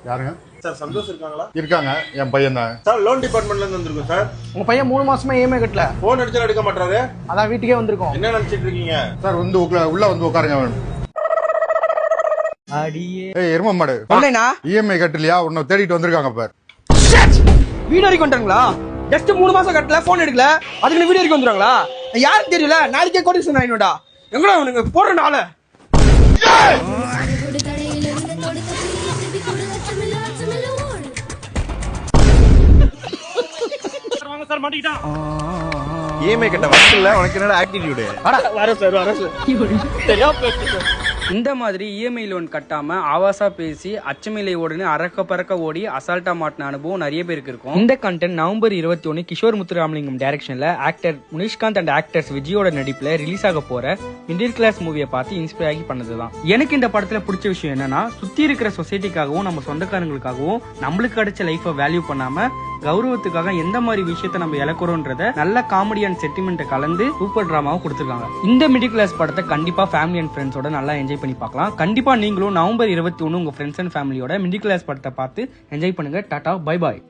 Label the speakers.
Speaker 1: யாருங்க
Speaker 2: சார்? சந்தோஷ் இருக்காங்களா?
Speaker 1: இருக்காங்க, என் பையன் தான்
Speaker 2: சார். லோன் டிபார்ட்மெண்ட்ல இருந்து வந்திருக்கோம் சார்.
Speaker 3: உங்க பையன் 3 மாசமா இஎம்ஐ கட்டல.
Speaker 2: போன் அடிச்சா எடுக்க மாட்டாரு.
Speaker 3: அதான் வீட்டுக்கே வந்திருக்கோம்.
Speaker 2: என்ன நினைச்சிட்டு இருக்கீங்க
Speaker 1: சார்? வந்து உள்ள வந்து உட்காருங்க.
Speaker 3: அடியே
Speaker 1: எரும மாடு இஎம்ஐ கட்டலையா? உன்னை தேடிட்டு வந்திருக்காங்க பார்.
Speaker 3: வீடு வரைக்கும் வந்துட்டாங்களா? ஜஸ்ட் 3 மாசம் கட்டல, போன் எடுக்கல, அதுக்கு வீடு வரைக்கும் வந்துருவாங்களா? யாருக்கு தெரியல, நாளைக்கே கோடீஸ்வரன் ஆயிடும்டா. எங்கடா உனக்கு போற நாள
Speaker 2: இஎம்ஐ கட்ட வரல. உனக்கு என்னடா ஆட்டிடியூடு?
Speaker 3: வர சார்
Speaker 4: இந்த மாதிரி இஎம்ஐ லோன் கட்டாம ஆவாசா பேசி அச்சமில்லை ஓடுன்னு அரக்க பறக்க ஓடி அசால்ட்டா மாட்டின அனுபவம் நிறைய பேருக்கு இருக்கும். இந்த கண்டென்ட் நவம்பர் 21 கிஷோர் முத்துராமலிங்கம் டைரக்ஷன்ல ஆக்டர் முனிஷ்காந்த் அண்ட் ஆக்டர்ஸ் விஜயோட நடிப்புல ரிலீஸ் ஆக போற மிடில் கிளாஸ் மூவியை பார்த்து இன்ஸ்பயர் ஆகி பண்ணதுதான். எனக்கு இந்த படத்துல பிடிச்ச விஷயம் என்னன்னா, சுத்தி இருக்கிற சொசைட்டிக்காகவும் நம்ம சொந்தக்காரங்களுக்காகவும் நம்மளுக்கு கிடைச்ச லைஃபை வேல்யூ பண்ணாம கௌரவத்துக்காக எந்த மாதிரி விஷயத்த நம்ம இழக்கிறோன்றத நல்ல காமெடி அண்ட் சென்டிமெண்ட் கலந்து சூப்பர் டிராமாவை கொடுத்துருக்காங்க. இந்த மிடில் கிளாஸ் படத்தை கண்டிப்பா ஃபேமிலி அண்ட் ஃப்ரெண்ட்ஸோட நல்லா என்ஜாய் பண்ணி பார்க்கலாம். கண்டிப்பா நீங்களும் நவம்பர் 21 உங்க ஃப்ரெண்ட்ஸ் அண்ட் ஃபேமிலியோட மிடில் கிளாஸ் படத்தை பார்த்து என்ஜாய் பண்ணுங்க. Tata, bye bye.